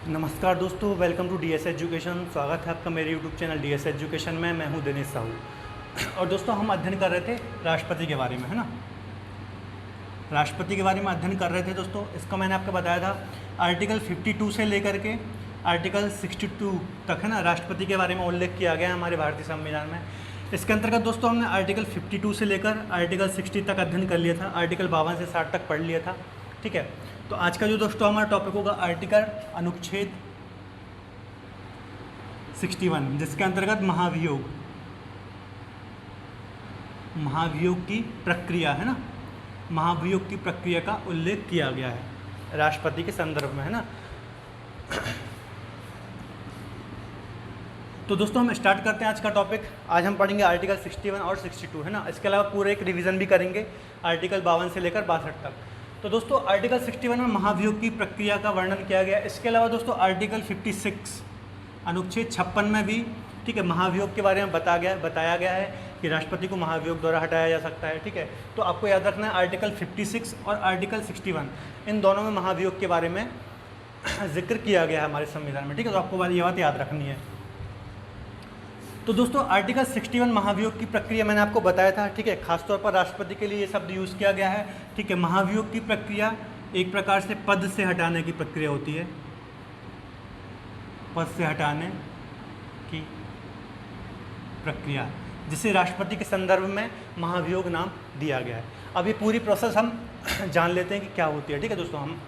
नमस्कार दोस्तों, welcome to DS education. स्वागत है आपका मेरे यूट्यूब चैनल डीएस एजुकेशन में। मैं हूं दिनेश साहू। और दोस्तों, हम अध्ययन कर रहे थे राष्ट्रपति के बारे में, है ना। राष्ट्रपति के बारे में अध्ययन कर रहे थे दोस्तों। इसका मैंने आपको बताया था आर्टिकल 52 से लेकर के आर्टिकल 62 तक, है ना, राष्ट्रपति के बारे में उल्लेख किया गया है हमारे भारतीय संविधान में। इसके अंतर्गत दोस्तों हमने आर्टिकल 52 से लेकर आर्टिकल 60 तक अध्ययन कर लिया था। आर्टिकल 52 से 60 तक पढ़ लिया था, ठीक है। तो आज का जो दोस्तों हमारा टॉपिक होगा आर्टिकल अनुच्छेद 61, जिसके अंतर्गत महाभियोग की प्रक्रिया, है ना, महाभियोग की प्रक्रिया का उल्लेख किया गया है राष्ट्रपति के संदर्भ में, है ना। तो दोस्तों हम स्टार्ट करते हैं आज का टॉपिक। आज हम पढ़ेंगे आर्टिकल 61 और 62, है ना। इसके अलावा पूरे एक रिवीजन भी करेंगे आर्टिकल 52 से लेकर 62 तक। तो दोस्तों आर्टिकल 61 में महाभियोग की प्रक्रिया का वर्णन किया गया। इसके अलावा दोस्तों आर्टिकल 56 अनुच्छेद 56 में भी, ठीक है, महाभियोग के बारे में बताया गया है कि राष्ट्रपति को महाभियोग द्वारा हटाया जा सकता है, ठीक है। तो आपको याद रखना है आर्टिकल 56 और आर्टिकल 61 इन दोनों में महाभियोग के बारे में जिक्र किया गया है हमारे संविधान में, ठीक है। तो आपको ये बात याद रखनी है। तो दोस्तों आर्टिकल 61 महाभियोग की प्रक्रिया मैंने आपको बताया था, ठीक है। खासतौर पर राष्ट्रपति के लिए ये शब्द यूज़ किया गया है, ठीक है। महाभियोग की प्रक्रिया एक प्रकार से पद से हटाने की प्रक्रिया होती है, पद से हटाने की प्रक्रिया, जिसे राष्ट्रपति के संदर्भ में महाभियोग नाम दिया गया है। अब ये पूरी प्रोसेस हम जान लेते हैं कि क्या होती है, ठीक है दोस्तों। हम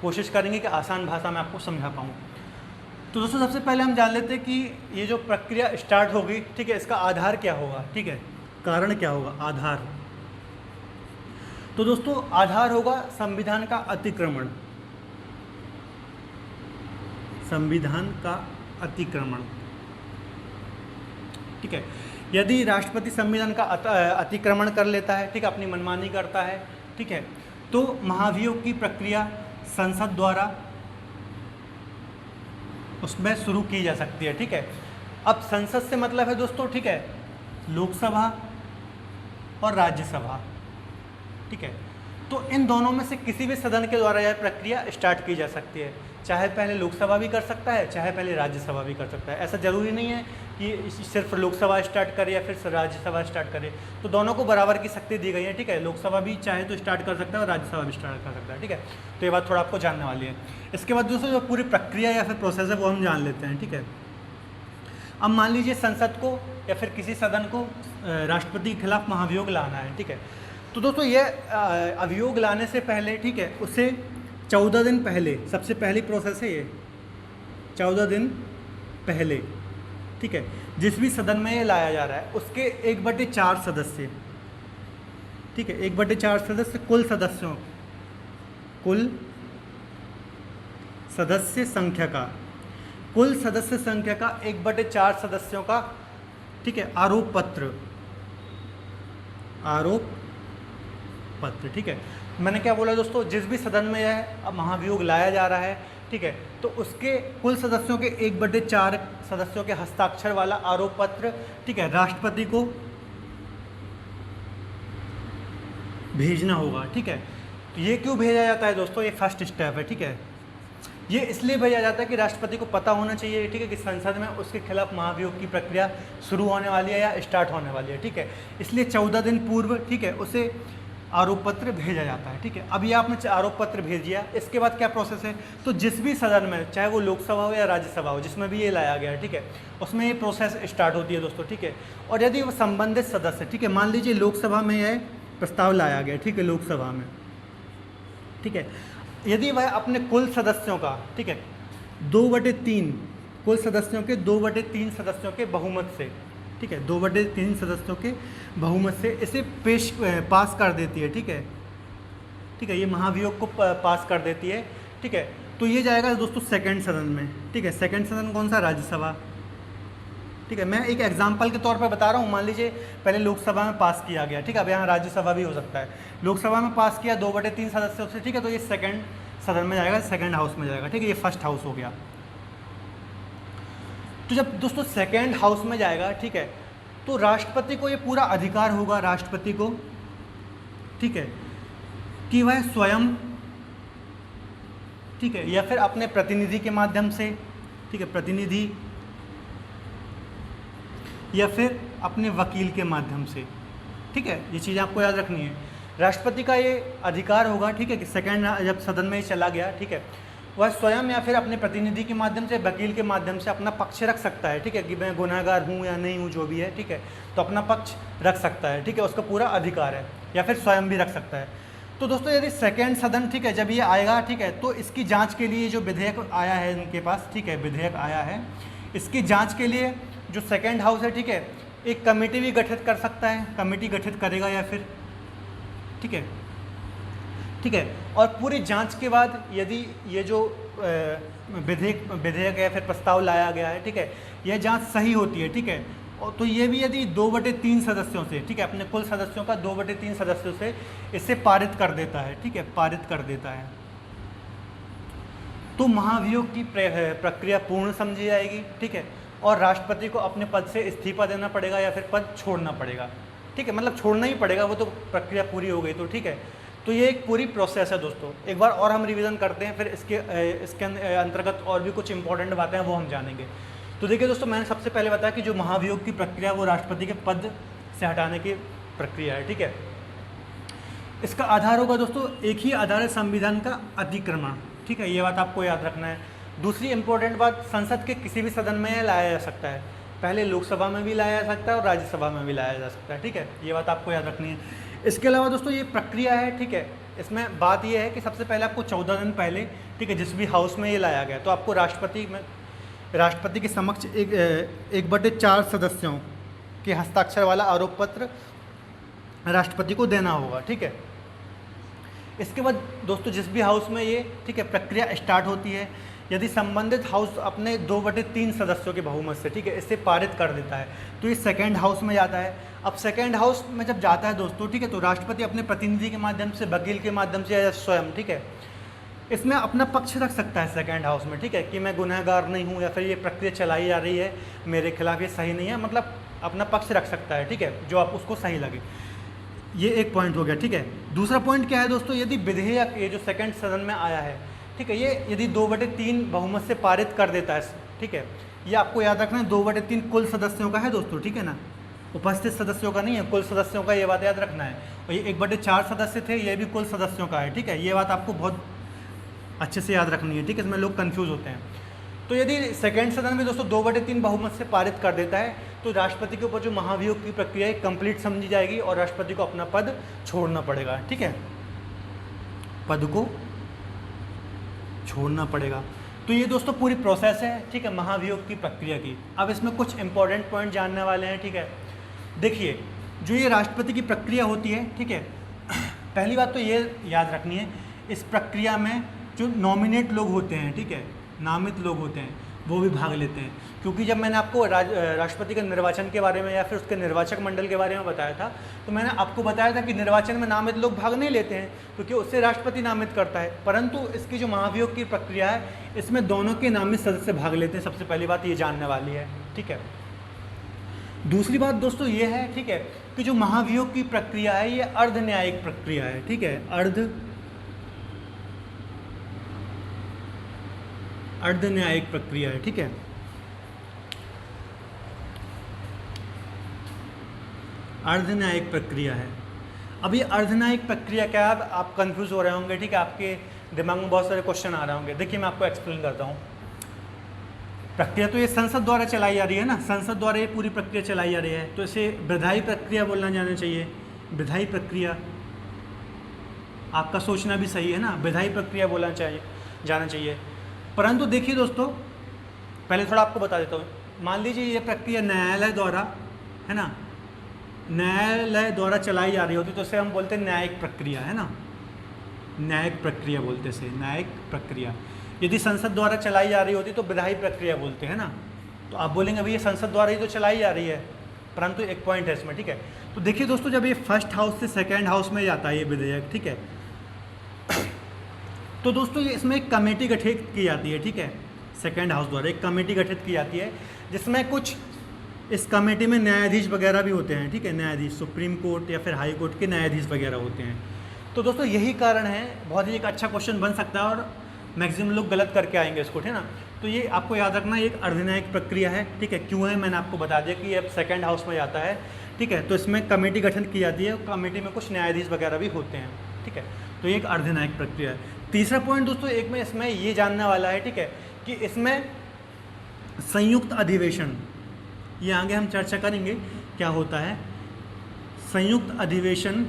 कोशिश करेंगे कि आसान भाषा में आपको समझा पाऊँ। तो दोस्तों सबसे पहले हम जान लेते हैं कि ये जो प्रक्रिया स्टार्ट होगी, ठीक है, इसका आधार क्या होगा, ठीक है, कारण क्या होगा, आधार। तो दोस्तों आधार होगा संविधान का अतिक्रमण, संविधान का अतिक्रमण, ठीक है। यदि राष्ट्रपति संविधान का अतिक्रमण कर लेता है, ठीक है, अपनी मनमानी करता है, ठीक है, तो महाभियोग की प्रक्रिया संसद द्वारा उसमें शुरू की जा सकती है, ठीक है। अब संसद से मतलब है दोस्तों, ठीक है, लोकसभा और राज्यसभा, ठीक है। तो इन दोनों में से किसी भी सदन के द्वारा यह प्रक्रिया स्टार्ट की जा सकती है। चाहे पहले लोकसभा भी कर सकता है, चाहे पहले राज्यसभा भी कर सकता है। ऐसा ज़रूरी नहीं है कि सिर्फ लोकसभा स्टार्ट करे या फिर राज्यसभा स्टार्ट करे। तो दोनों को बराबर की शक्ति दी गई है, ठीक है। लोकसभा भी चाहे तो स्टार्ट कर सकता है और राज्यसभा भी स्टार्ट कर सकता है, ठीक है। तो ये बात थोड़ा आपको जानने वाली है। इसके बाद दोस्तों जो पूरी प्रक्रिया या फिर प्रोसेस है वो हम जान लेते हैं, ठीक है। अब मान लीजिए संसद को या फिर किसी सदन को राष्ट्रपति के खिलाफ महाभियोग लाना है, ठीक है। तो दोस्तों ये अभियोग लाने से पहले, ठीक है, उसे 14 दिन पहले, सबसे पहली प्रोसेस है ये, 14 दिन पहले, ठीक है, जिस भी सदन में ये लाया जा रहा है उसके 1/4 सदस्य, ठीक है, 1/4 सदस्य कुल सदस्य संख्या का, कुल सदस्य संख्या का 1/4 सदस्यों का, ठीक है, आरोप पत्र, ठीक है। मैंने क्या बोला दोस्तों, जिस भी सदन में यह महाभियोग लाया जा रहा है, ठीक है, तो उसके कुल सदस्यों के 1/4 सदस्यों के हस्ताक्षर वाला आरोप पत्र, ठीक है, राष्ट्रपति को भेजना होगा, ठीक है। तो ये क्यों भेजा जाता है दोस्तों, ये फर्स्ट स्टेप है, ठीक है। ये इसलिए भेजा जाता है कि राष्ट्रपति को पता होना चाहिए, ठीक है, कि संसद में उसके खिलाफ महाभियोग की प्रक्रिया शुरू होने वाली है या स्टार्ट होने वाली है, ठीक है। इसलिए 14 दिन पूर्व, ठीक है, उसे आरोप पत्र भेजा जाता है, ठीक है। अब ये आपने आरोप पत्र भेज दिया, इसके बाद क्या प्रोसेस है, तो जिस भी सदन में, चाहे वो लोकसभा हो या राज्यसभा हो, जिसमें भी ये लाया गया है, ठीक है, उसमें ये प्रोसेस स्टार्ट होती है दोस्तों, ठीक है। और यदि वो संबंधित सदस्य, ठीक है, मान लीजिए लोकसभा में यह प्रस्ताव लाया गया, ठीक है, लोकसभा में, ठीक है, यदि वह अपने कुल सदस्यों का, ठीक है, 2/3 कुल सदस्यों के 2/3 सदस्यों के बहुमत से, ठीक है, 2/3 सदस्यों के बहुमत से इसे पास कर देती है, ठीक है, ठीक है, ये महाभियोग को पास कर देती है, ठीक है। तो ये जाएगा दोस्तों सेकंड सदन में, ठीक है। सेकंड सदन कौन सा, राज्यसभा, ठीक है। मैं एक एग्जांपल के तौर पर बता रहा हूँ। मान लीजिए पहले लोकसभा में पास किया गया, ठीक है, अब यहाँ राज्यसभा भी हो सकता है। लोकसभा में पास किया 2/3 सदस्यों से, ठीक है, तो ये सेकंड सदन में जाएगा, सेकंड हाउस में जाएगा, ठीक है, ये फर्स्ट हाउस हो गया। तो जब दोस्तों सेकेंड हाउस में जाएगा, ठीक है, तो राष्ट्रपति को ये पूरा अधिकार होगा, राष्ट्रपति को, ठीक है, कि वह स्वयं ठीक है, या फिर अपने प्रतिनिधि के माध्यम से, ठीक है, प्रतिनिधि, या फिर अपने वकील के माध्यम से, ठीक है, ये चीज़ आपको याद रखनी है। राष्ट्रपति का ये अधिकार होगा, ठीक है, कि सेकंड जब सदन में ये चला गया, ठीक है, वह स्वयं या फिर अपने प्रतिनिधि के माध्यम से, वकील के माध्यम से अपना पक्ष रख सकता है, ठीक है, कि मैं गुनहगार हूँ या नहीं हूँ, जो भी है, ठीक है, तो अपना पक्ष रख सकता है, ठीक है, उसका पूरा अधिकार है, या फिर स्वयं भी रख सकता है। तो दोस्तों यदि सेकेंड सदन, ठीक है, जब ये आएगा, ठीक है, तो इसकी जांच के लिए जो विधेयक आया है इनके पास, ठीक है, विधेयक आया है, इसकी जांच के लिए जो सेकेंड हाउस है, ठीक है, एक कमेटी भी गठित कर सकता है, कमेटी गठित करेगा या फिर, ठीक है, ठीक है, और पूरी जांच के बाद यदि ये जो विधेयक या फिर प्रस्ताव लाया गया है, ठीक है, यह जांच सही होती है, ठीक है, और तो ये भी यदि 2/3 सदस्यों से, ठीक है, अपने कुल सदस्यों का 2/3 सदस्यों से इसे पारित कर देता है, ठीक है, पारित कर देता है, तो महाभियोग की प्रक्रिया पूर्ण समझी जाएगी, ठीक है, और राष्ट्रपति को अपने पद से इस्तीफा देना पड़ेगा या फिर पद छोड़ना पड़ेगा, ठीक है, मतलब छोड़ना ही पड़ेगा, वो तो प्रक्रिया पूरी हो गई तो, ठीक है। तो ये एक पूरी प्रोसेस है दोस्तों। एक बार और हम रिवीजन करते हैं, फिर इसके अंतर्गत और भी कुछ इंपॉर्टेंट बातें हैं वो हम जानेंगे। तो देखिए दोस्तों, मैंने सबसे पहले बताया कि जो महाभियोग की प्रक्रिया वो राष्ट्रपति के पद से हटाने की प्रक्रिया है, ठीक है। इसका आधार होगा दोस्तों, एक ही आधार है संविधान का अतिक्रमण, ठीक है, ये बात आपको याद रखना है। दूसरी इंपॉर्टेंट बात, संसद के किसी भी सदन में लाया जा सकता है, पहले लोकसभा में भी लाया जा सकता है और राज्यसभा में भी लाया जा सकता है, ठीक है, ये बात आपको याद रखनी है। इसके अलावा दोस्तों ये प्रक्रिया है, ठीक है, इसमें बात ये है कि सबसे पहले आपको 14 दिन पहले, ठीक है, जिस भी हाउस में ये लाया गया, तो आपको राष्ट्रपति के समक्ष 1/4 सदस्यों के हस्ताक्षर वाला आरोप पत्र राष्ट्रपति को देना होगा, ठीक है। इसके बाद दोस्तों जिस भी हाउस में ये, ठीक है, प्रक्रिया स्टार्ट होती है, यदि संबंधित हाउस अपने 2/3 सदस्यों के बहुमत से, ठीक है, इसे पारित कर देता है, तो ये सेकेंड हाउस में जाता है। अब सेकेंड हाउस में जब जाता है दोस्तों, ठीक है, तो राष्ट्रपति अपने प्रतिनिधि के माध्यम से, वकील के माध्यम से या स्वयं, ठीक है, इसमें अपना पक्ष रख सकता है सेकेंड हाउस में, ठीक है, कि मैं गुनहगार नहीं हूँ या फिर ये प्रक्रिया चलाई जा रही है मेरे खिलाफ, ये सही नहीं है, मतलब अपना पक्ष रख सकता है, ठीक है, जो आप उसको सही लगे। ये एक पॉइंट हो गया, ठीक है। दूसरा पॉइंट क्या है दोस्तों, यदि विधेयक ये जो सेकेंड सदन में आया है, ठीक है, ये यदि 2/3 बहुमत से पारित कर देता है, ठीक है, ये आपको याद रखना है, 2/3 कुल सदस्यों का है दोस्तों, ठीक है ना, उपस्थित सदस्यों का नहीं है, कुल सदस्यों का, ये बात याद रखना है। और ये 1/4 सदस्य थे, ये भी कुल सदस्यों का है, ठीक है, ये बात आपको बहुत अच्छे से याद रखनी है, ठीक है, इसमें लोग कंफ्यूज होते हैं। तो यदि सेकेंड सदन में दोस्तों 2/3 बहुमत से पारित कर देता है, तो राष्ट्रपति के ऊपर जो महाभियोग की प्रक्रिया है कंप्लीट समझी जाएगी और राष्ट्रपति को अपना पद छोड़ना पड़ेगा, ठीक है, पद को छोड़ना पड़ेगा। तो ये दोस्तों पूरी प्रोसेस है, ठीक है, महाभियोग की प्रक्रिया की। अब इसमें कुछ इंपॉर्टेंट पॉइंट जानने वाले हैं, ठीक है। देखिए, जो ये राष्ट्रपति की प्रक्रिया होती है, ठीक है, पहली बात तो ये याद रखनी है, इस प्रक्रिया में जो नॉमिनेट लोग होते हैं, ठीक है, नामित लोग होते हैं, वो भी भाग लेते हैं। क्योंकि जब मैंने आपको राष्ट्रपति के निर्वाचन के बारे में या फिर उसके निर्वाचक मंडल के बारे में बताया था, तो मैंने आपको बताया था कि निर्वाचन में नामित लोग भाग नहीं लेते हैं, क्योंकि उससे राष्ट्रपति नामित करता है। परंतु इसकी जो महाभियोग की प्रक्रिया है, इसमें दोनों के नामित सदस्य भाग लेते हैं। सबसे पहली बात ये जानने वाली है, ठीक है। दूसरी बात दोस्तों ये है, ठीक है, कि जो महाभियोग की प्रक्रिया है ये अर्ध न्यायिक प्रक्रिया है, ठीक है, अर्ध न्यायिक प्रक्रिया है, ठीक है। अर्ध न्यायिक प्रक्रिया है। अब ये अर्ध न्यायिक प्रक्रिया क्या है, आप कंफ्यूज हो रहे होंगे, ठीक है, आपके दिमाग में बहुत सारे क्वेश्चन आ रहे होंगे। देखिए मैं आपको एक्सप्लेन करता हूँ। प्रक्रिया तो ये संसद द्वारा चलाई जा रही है ना, संसद द्वारा ये पूरी प्रक्रिया चलाई जा रही है, तो इसे विधायी प्रक्रिया बोलना जाना चाहिए। विधायी प्रक्रिया, आपका सोचना भी सही है ना, विधायी प्रक्रिया बोलना जाना चाहिए। परंतु देखिए दोस्तों, पहले थोड़ा आपको बता देता हूँ। मान लीजिए ये प्रक्रिया न्यायालय द्वारा, है ना, न्यायालय द्वारा चलाई जा रही होती तो इसे हम बोलते हैं न्यायिक प्रक्रिया, है ना, न्यायिक प्रक्रिया बोलते से, न्यायिक प्रक्रिया। यदि संसद द्वारा चलाई जा रही होती तो विधायी प्रक्रिया बोलते हैं ना। तो आप बोलेंगे अभी ये संसद द्वारा ही तो चलाई जा रही है, परंतु एक पॉइंट है इसमें, ठीक है। तो देखिए दोस्तों, जब ये फर्स्ट हाउस से सेकेंड हाउस में जाता है ये विधेयक, ठीक है, तो दोस्तों ये इसमें एक कमेटी गठित की जाती है, ठीक है, सेकेंड हाउस द्वारा एक कमेटी गठित की जाती है, जिसमें कुछ इस कमेटी में न्यायाधीश वगैरह भी होते हैं, ठीक है, न्यायाधीश सुप्रीम कोर्ट या फिर हाई कोर्ट के न्यायाधीश वगैरह होते हैं। तो दोस्तों यही कारण है, बहुत ही एक अच्छा क्वेश्चन बन सकता है और मैक्सिमम लोग गलत करके आएंगे इसको, ठीक है ना। तो ये आपको याद रखना, एक अर्धन्यायिक प्रक्रिया है, ठीक है। क्यों है मैंने आपको बता दिया कि ये अब सेकंड हाउस में जाता है, ठीक है। तो इसमें कमेटी गठन की जाती है, कमेटी में कुछ न्यायाधीश वगैरह भी होते हैं, ठीक है। तो ये एक अर्धन्यायिक प्रक्रिया है। तीसरा पॉइंट दोस्तों एक में इसमें ये जानने वाला है, ठीक है, कि इसमें संयुक्त अधिवेशन, ये आगे हम चर्चा करेंगे क्या होता है। संयुक्त अधिवेशन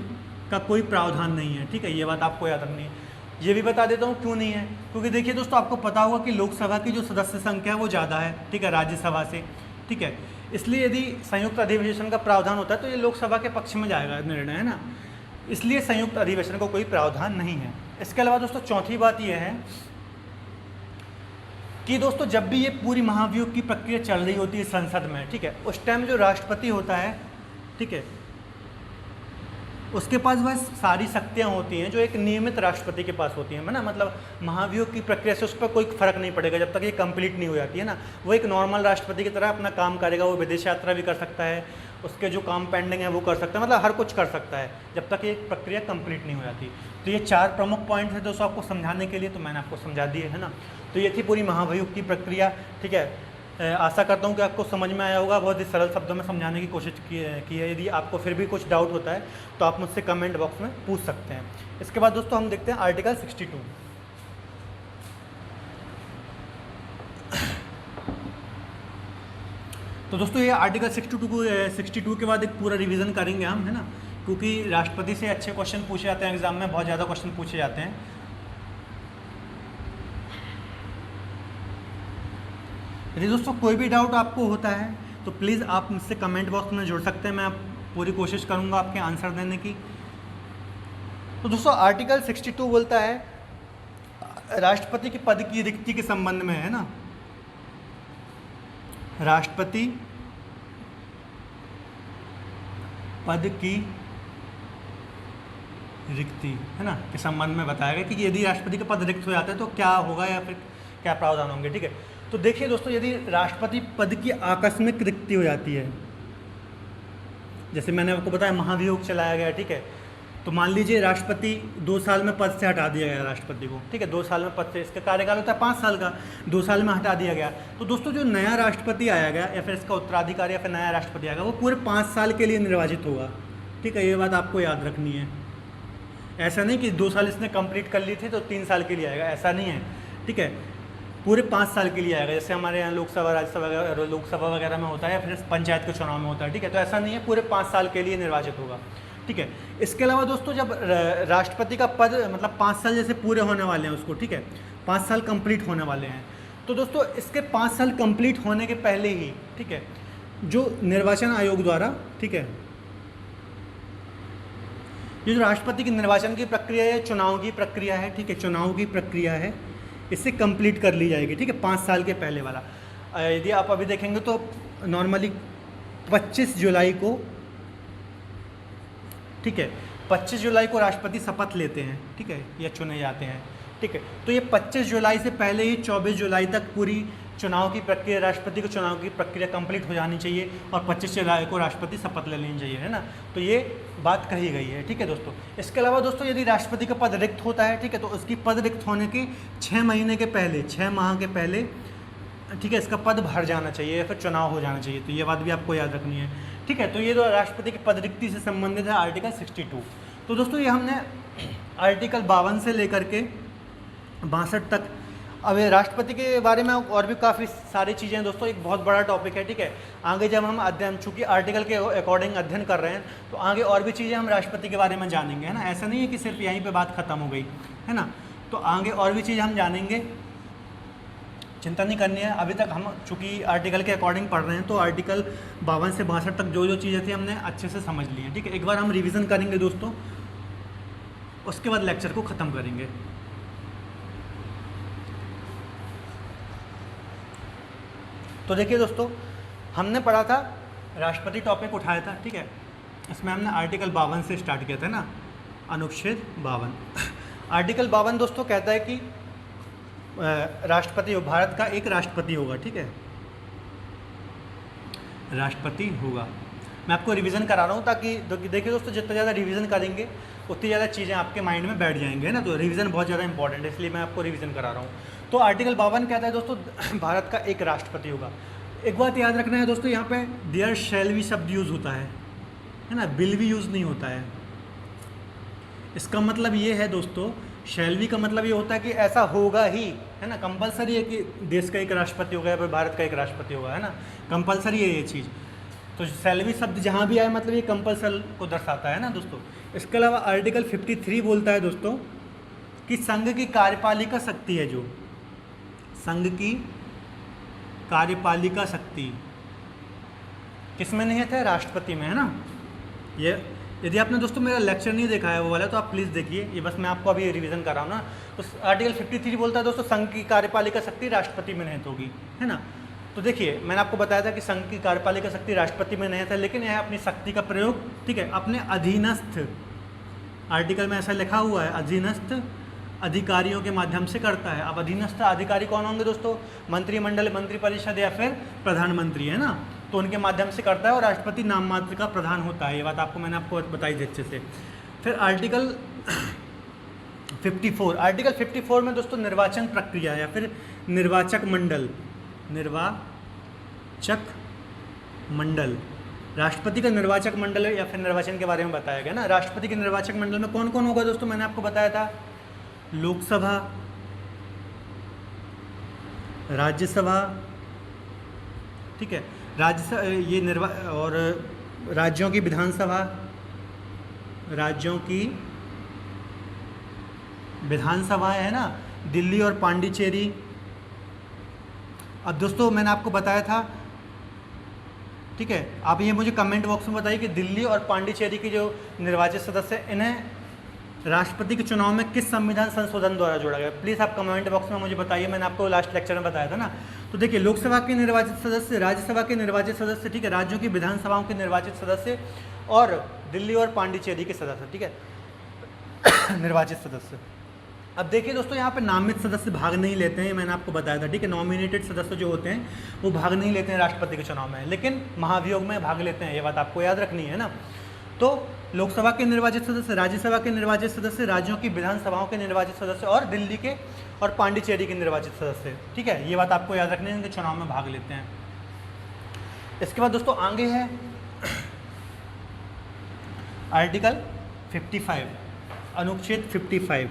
का कोई प्रावधान नहीं है, ठीक है, ये बात आपको याद रखनी है। ये भी बता देता हूँ क्यों नहीं है, क्योंकि देखिए दोस्तों आपको पता होगा कि लोकसभा की जो सदस्य संख्या है वो ज़्यादा है, ठीक है, राज्यसभा से, ठीक है। इसलिए यदि संयुक्त अधिवेशन का प्रावधान होता है तो ये लोकसभा के पक्ष में जाएगा निर्णय, है ना। इसलिए संयुक्त अधिवेशन को कोई प्रावधान नहीं है। इसके अलावा दोस्तों चौथी बात यह है कि दोस्तों जब भी ये पूरी महाभियोग की प्रक्रिया चल रही होती है संसद में, ठीक है, उस टाइम जो राष्ट्रपति होता है, ठीक है, उसके पास वह सारी शक्तियाँ होती हैं जो एक नियमित राष्ट्रपति के पास होती हैं, है ना। मतलब महाभियोग की प्रक्रिया से उस पर कोई फर्क नहीं पड़ेगा जब तक ये कंप्लीट नहीं हो जाती है ना। वो एक नॉर्मल राष्ट्रपति की तरह अपना काम करेगा, वो विदेश यात्रा भी कर सकता है, उसके जो काम पेंडिंग है वो कर सकता है, मतलब हर कुछ कर सकता है जब तक ये प्रक्रिया कंप्लीट नहीं हो जाती। तो ये 4 प्रमुख पॉइंट है दोस्तों आपको समझाने के लिए, तो मैंने आपको समझा दिए, है ना। तो ये थी पूरी महाभियोग की प्रक्रिया, ठीक है। आशा करता हूँ कि आपको समझ में आया होगा, बहुत ही सरल शब्दों में समझाने की कोशिश की है। यदि आपको फिर भी कुछ डाउट होता है तो आप मुझसे कमेंट बॉक्स में पूछ सकते हैं। इसके बाद दोस्तों हम देखते हैं आर्टिकल 62। तो दोस्तों ये आर्टिकल 62 के बाद एक पूरा रिवीजन करेंगे हम, है ना, क्योंकि राष्ट्रपति से अच्छे क्वेश्चन पूछे जाते हैं एग्जाम में, बहुत ज़्यादा क्वेश्चन पूछे जाते हैं। यदि दोस्तों कोई भी डाउट आपको होता है तो प्लीज़ आप मुझसे कमेंट बॉक्स में जुड़ सकते हैं, मैं पूरी कोशिश करूंगा आपके आंसर देने की। तो दोस्तों आर्टिकल 62 बोलता है राष्ट्रपति के पद की रिक्ति के संबंध में, है ना, राष्ट्रपति पद की रिक्ति, है ना, के संबंध में बताया गया कि यदि राष्ट्रपति का पद रिक्त हो जाता है तो क्या होगा या फिर क्या प्रावधान होंगे, ठीक है। तो देखिए दोस्तों यदि राष्ट्रपति पद की आकस्मिक रिक्ति हो जाती है, जैसे मैंने आपको बताया महाभियोग चलाया गया, ठीक है, तो मान लीजिए राष्ट्रपति 2 साल में पद से हटा दिया गया राष्ट्रपति को, ठीक है, 2 साल में पद से, इसका कार्यकाल होता है 5 साल का, 2 साल में हटा दिया गया। तो दोस्तों जो नया राष्ट्रपति आया गया या फिर इसका उत्तराधिकारी या फिर नया राष्ट्रपति आएगा वो पूरे 5 साल के लिए निर्वाचित होगा, ठीक है, ये बात आपको याद रखनी है। ऐसा नहीं कि 2 साल इसने कंप्लीट कर ली थी तो 3 साल के लिए आएगा, ऐसा नहीं है, ठीक है, पूरे 5 साल के लिए आएगा। जैसे हमारे यहाँ लोकसभा राज्यसभा लोकसभा वगैरह में होता है या फिर पंचायत के चुनाव में होता है, ठीक है, तो ऐसा नहीं है, पूरे 5 साल के लिए निर्वाचित होगा, ठीक है। इसके अलावा दोस्तों जब राष्ट्रपति का पद मतलब 5 साल जैसे पूरे होने वाले हैं उसको, ठीक है, 5 साल कंप्लीट होने वाले हैं, तो दोस्तों इसके 5 साल कंप्लीट होने के पहले ही, ठीक है, जो निर्वाचन आयोग द्वारा, ठीक है, ये जो राष्ट्रपति की निर्वाचन की प्रक्रिया है, चुनाव की प्रक्रिया है, ठीक है, चुनाव की प्रक्रिया है, इससे कंप्लीट कर ली जाएगी, ठीक है, 5 साल के पहले वाला। यदि आप अभी देखेंगे तो नॉर्मली 25 जुलाई को, ठीक है, 25 जुलाई को राष्ट्रपति शपथ लेते हैं, ठीक है, या चुने जाते हैं, ठीक है। तो ये 25 जुलाई से पहले ही 24 जुलाई तक पूरी चुनाव की प्रक्रिया, राष्ट्रपति को चुनाव की प्रक्रिया कंप्लीट हो जानी चाहिए और 25 जुलाई को राष्ट्रपति शपथ ले लेनी चाहिए, है ना। तो ये बात कही गई है, ठीक है दोस्तों। इसके अलावा दोस्तों यदि राष्ट्रपति का पद रिक्त होता है, ठीक है, तो उसकी पद रिक्त होने के 6 महीने के पहले, 6 माह के पहले, ठीक है, इसका पद भर जाना चाहिए या फिर चुनाव हो जाना चाहिए। तो ये बात भी आपको याद रखनी है, ठीक है। तो ये जो राष्ट्रपति की पद रिक्ति से संबंधित है आर्टिकल 62। तो दोस्तों ये हमने आर्टिकल 52 से लेकर के 62 तक। अब राष्ट्रपति के बारे में और भी काफ़ी सारी चीज़ें हैं दोस्तों, एक बहुत बड़ा टॉपिक है, ठीक है। आगे जब हम अध्ययन, चूँकि आर्टिकल के अकॉर्डिंग अध्ययन कर रहे हैं, तो आगे और भी चीज़ें हम राष्ट्रपति के बारे में जानेंगे, है ना। ऐसा नहीं है कि सिर्फ यहीं पे बात खत्म हो गई, है ना। तो आगे और भी चीज़ें हम जानेंगे, चिंता नहीं करनी है। अभी तक हम चूँकि आर्टिकल के अकॉर्डिंग पढ़ रहे हैं, तो आर्टिकल 52 से 62 तक जो जो चीज़ें थी हमने अच्छे से समझ ली हैं, ठीक है। एक बार हम रिविज़न करेंगे दोस्तों, उसके बाद लेक्चर को ख़त्म करेंगे। तो देखिए दोस्तों, हमने पढ़ा था, राष्ट्रपति टॉपिक उठाया था, ठीक है। इसमें हमने आर्टिकल 52 से स्टार्ट किया था ना, अनुच्छेद 52। आर्टिकल 52 दोस्तों कहता है कि राष्ट्रपति, भारत का एक राष्ट्रपति होगा, ठीक है, राष्ट्रपति होगा। मैं आपको रिवीजन करा रहा हूँ ताकि देखिए दोस्तों, जितना ज़्यादा रिवीजन करेंगे उतनी ज़्यादा चीज़ें आपके माइंड में बैठ जाएंगे, है ना। तो रिवीजन बहुत ज़्यादा इंपॉर्टेंट है, इसलिए मैं आपको रिवीजन करा रहा हूँ। तो आर्टिकल 52 कहता है दोस्तों, भारत का एक राष्ट्रपति होगा। एक बात याद रखना है दोस्तों, यहाँ पे देयर शैल भी शब्द यूज़ होता है ना, बिल भी यूज़ नहीं होता है। इसका मतलब ये है दोस्तों, शैल भी का मतलब ये होता है कि ऐसा होगा ही, है ना। कंपलसरी है कि देश का एक राष्ट्रपति होगा या फिर भारत का एक राष्ट्रपति होगा, है ना, कंपलसरी है ये चीज़। तो शैल शब्द जहाँ भी आए मतलब ये कंपल्सन को दर्शाता है ना दोस्तों। इसके अलावा आर्टिकल 53 बोलता है दोस्तों कि संघ की कार्यपालिका शक्ति है, जो संघ की कार्यपालिका शक्ति किस में नहीं है, राष्ट्रपति में, है ना। ये यदि आपने दोस्तों मेरा लेक्चर नहीं देखा है वो वाला, तो आप प्लीज़ देखिए, ये बस मैं आपको अभी रिवीजन कर रहा हूँ ना। तो आर्टिकल 53 बोलता है दोस्तों, संघ की कार्यपालिका शक्ति राष्ट्रपति में निहित होगी, है ना। तो देखिए, मैंने आपको बताया था कि संघ की कार्यपालिका शक्ति राष्ट्रपति में निहित है, लेकिन यह अपनी शक्ति का प्रयोग, ठीक है, अपने अधीनस्थ, आर्टिकल में ऐसा लिखा हुआ है, अधीनस्थ अधिकारियों के माध्यम से करता है। अब अधीनस्थ अधिकारी कौन होंगे दोस्तों, मंत्रिमंडल, मंत्रिपरिषद या फिर प्रधानमंत्री, है ना। तो उनके माध्यम से करता है और राष्ट्रपति नाम मात्र का प्रधान होता है। ये बात आपको मैंने आपको बताई थी अच्छे से। फिर आर्टिकल 54, आर्टिकल 54 में दोस्तों निर्वाचन प्रक्रिया या फिर निर्वाचक मंडल, निर्वाचक मंडल, राष्ट्रपति का निर्वाचक मंडल या फिर निर्वाचन के बारे में बताया गया ना। राष्ट्रपति के निर्वाचक मंडल में कौन कौन होगा दोस्तों, मैंने आपको बताया था, लोकसभा, राज्यसभा, ठीक है, राज्यसभा ये और राज्यों की विधानसभा, राज्यों की विधानसभा है ना, दिल्ली और पांडिचेरी। अब दोस्तों मैंने आपको बताया था, ठीक है, आप ये मुझे कमेंट बॉक्स में बताइए कि दिल्ली और पांडिचेरी के जो निर्वाचित सदस्य हैं, इन्हें राष्ट्रपति के चुनाव में किस संविधान संशोधन द्वारा जोड़ा गया। प्लीज़ आप कमेंट बॉक्स में मुझे बताइए, मैंने आपको लास्ट लेक्चर में बताया था ना। तो देखिए, लोकसभा के निर्वाचित सदस्य, राज्यसभा के निर्वाचित सदस्य, ठीक है, राज्यों की विधानसभाओं के निर्वाचित सदस्य और दिल्ली और पांडिचेरी के सदस्य, ठीक है, निर्वाचित सदस्य। अब देखिए दोस्तों, यहाँ पे नामित सदस्य भाग नहीं लेते हैं, मैंने आपको बताया था, ठीक है। नॉमिनेटेड सदस्य जो होते हैं वो भाग नहीं लेते हैं राष्ट्रपति के चुनाव में, लेकिन महाभियोग में भाग लेते हैं, ये बात आपको याद रखनी है ना। तो लोकसभा के निर्वाचित सदस्य, राज्यसभा के निर्वाचित सदस्य, राज्यों की विधानसभाओं के निर्वाचित सदस्य और दिल्ली के और पांडिचेरी के निर्वाचित सदस्य, ठीक है, ये बात आपको याद रखनी है, उनके चुनाव में भाग लेते हैं। इसके बाद दोस्तों आगे है आर्टिकल 55, अनुच्छेद 55।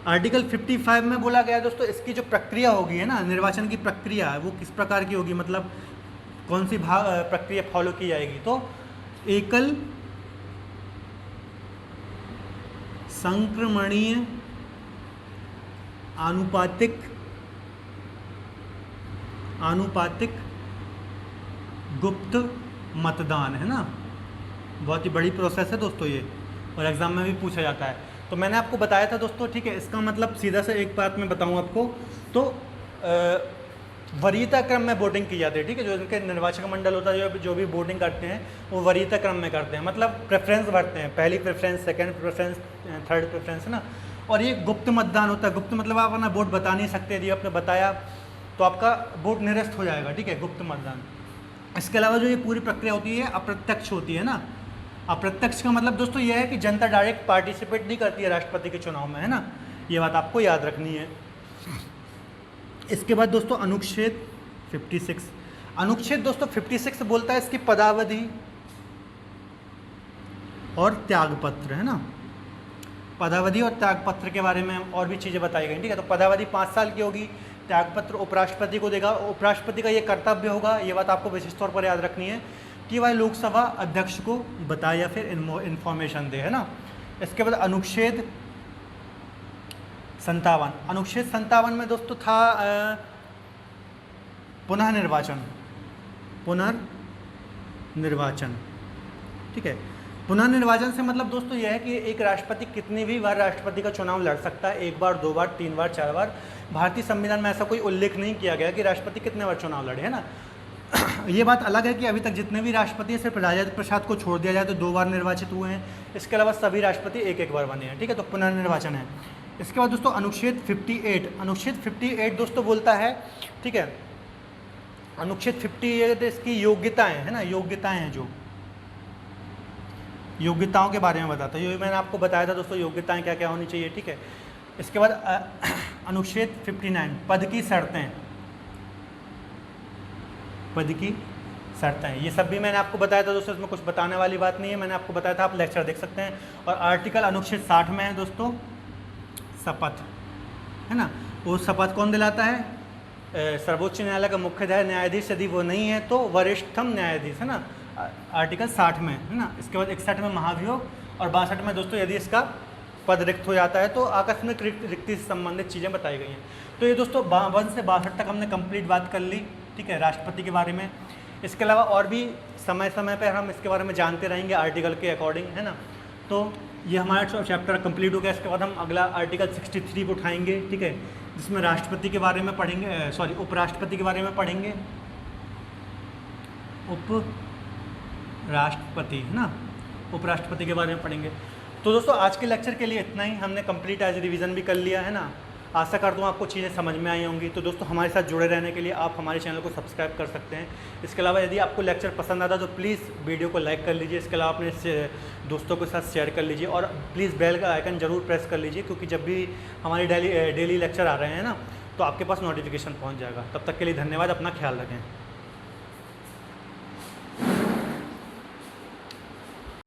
आर्टिकल 55 में बोला गया दोस्तों, इसकी जो प्रक्रिया होगी, है ना, निर्वाचन की प्रक्रिया, वो किस प्रकार की होगी, मतलब कौन सी प्रक्रिया फॉलो की जाएगी। तो एकल संक्रमणीय आनुपातिक गुप्त मतदान, है ना। बहुत ही बड़ी प्रोसेस है दोस्तों ये, और एग्जाम में भी पूछा जाता है। तो मैंने आपको बताया था दोस्तों, ठीक है, इसका मतलब सीधा से एक बात मैं बताऊं आपको, तो वरीयता क्रम में वोटिंग की जाती है, ठीक है। जो इनके निर्वाचक मंडल होता है, जो भी वोटिंग करते हैं वो वरीयता क्रम में करते हैं, मतलब प्रेफरेंस भरते हैं, पहली preference, second preference, third preference, है ना। और ये गुप्त मतदान होता है। गुप्त मतलब आप अपना वोट बता नहीं सकते, यदि आपने बताया तो आपका वोट निरस्त हो जाएगा, ठीक है, गुप्त मतदान। इसके अलावा जो ये पूरी प्रक्रिया होती है अप्रत्यक्ष होती है ना। अप्रत्यक्ष का मतलब दोस्तों ये है कि जनता डायरेक्ट पार्टिसिपेट नहीं करती है राष्ट्रपति के चुनाव में, है ना, ये बात आपको याद रखनी है। इसके बाद दोस्तों अनुच्छेद 56, अनुच्छेद दोस्तों 56 बोलता है इसकी पदावधि और त्यागपत्र, है ना। पदावधि और त्यागपत्र के बारे में और भी चीज़ें बताई गई, ठीक है। तो पदावधि 5 साल की होगी, त्यागपत्र उपराष्ट्रपति को देगा। उपराष्ट्रपति का ये कर्तव्य होगा, ये बात आपको विशेष तौर पर याद रखनी है, कि वह लोकसभा अध्यक्ष को बताए या फिर इन्फॉर्मेशन दे, है ना। इसके बाद अनुच्छेद 57, अनुच्छेद 57 में दोस्तों था पुनर्निर्वाचन, ठीक है। पुनर्निर्वाचन से मतलब दोस्तों यह है कि एक राष्ट्रपति कितनी भी बार राष्ट्रपति का चुनाव लड़ सकता है, 1 बार, 2 बार, 3 बार, 4 बार। भारतीय संविधान में ऐसा कोई उल्लेख नहीं किया गया कि राष्ट्रपति कितने बार चुनाव लड़े, है ना। ये बात अलग है कि अभी तक जितने भी राष्ट्रपति हैं, सिर्फ राजेंद्र प्रसाद को छोड़ दिया जाए तो 2 बार निर्वाचित हुए हैं, इसके अलावा सभी राष्ट्रपति 1-1 बार बने हैं, ठीक है। तो पुनर्निर्वाचन है। इसके बाद दोस्तों अनुच्छेद 58, अनुच्छेद 58 दोस्तों बोलता है, ठीक है, अनुच्छेद 50 ये तो इसकी योग्यताएं है ना, योग्यताएं हैं जो योग्यताओं के बारे में बताता है। ये मैंने आपको बताया था दोस्तों योग्यताएं क्या क्या होनी चाहिए, ठीक है। इसके बाद अनुच्छेद 59 पद की शर्तें, पद की शर्तें, ये सब भी मैंने आपको बताया था दोस्तों, इसमें कुछ बताने वाली बात नहीं है, मैंने आपको बताया था, आप लेक्चर देख सकते हैं। और आर्टिकल अनुच्छेद 60 में है दोस्तों शपथ, है ना। वो शपथ कौन दिलाता है? सर्वोच्च न्यायालय का मुख्य न्यायाधीश, यदि वो नहीं है तो वरिष्ठतम न्यायाधीश, है ना, आर्टिकल 60 में, है ना। इसके बाद 61 में महाभियोग और 62 में दोस्तों यदि इसका पद रिक्त हो जाता है तो आकस्मिक रिक्ति से संबंधित चीज़ें बताई गई हैं। तो ये दोस्तों 52 से 62 तक हमने कंप्लीट बात कर ली, ठीक है, राष्ट्रपति के बारे में। इसके अलावा और भी समय समय पर हम इसके बारे में जानते रहेंगे आर्टिकल के अकॉर्डिंग, है ना। तो ये हमारा चैप्टर कंप्लीट हो गया। इसके बाद हम अगला आर्टिकल 63 उठाएंगे, ठीक है, जिसमें राष्ट्रपति के बारे में पढ़ेंगे, सॉरी उपराष्ट्रपति के बारे में पढ़ेंगे, उपराष्ट्रपति, है ना, उपराष्ट्रपति के बारे में पढ़ेंगे। तो दोस्तों आज के लेक्चर के लिए इतना ही, हमने कंप्लीट एज रिवीजन भी कर लिया, है ना। आशा करता हूँ आपको चीज़ें समझ में आई होंगी। तो दोस्तों हमारे साथ जुड़े रहने के लिए आप हमारे चैनल को सब्सक्राइब कर सकते हैं। इसके अलावा यदि आपको लेक्चर पसंद आता तो प्लीज़ वीडियो को लाइक कर लीजिए। इसके अलावा अपने दोस्तों के साथ शेयर कर लीजिए और प्लीज़ बेल का आइकन ज़रूर प्रेस कर लीजिए, क्योंकि जब भी हमारी डेली लेक्चर आ रहे हैं ना तो आपके पास नोटिफिकेशन पहुँच जाएगा। तब तक के लिए धन्यवाद, अपना ख्याल रखें।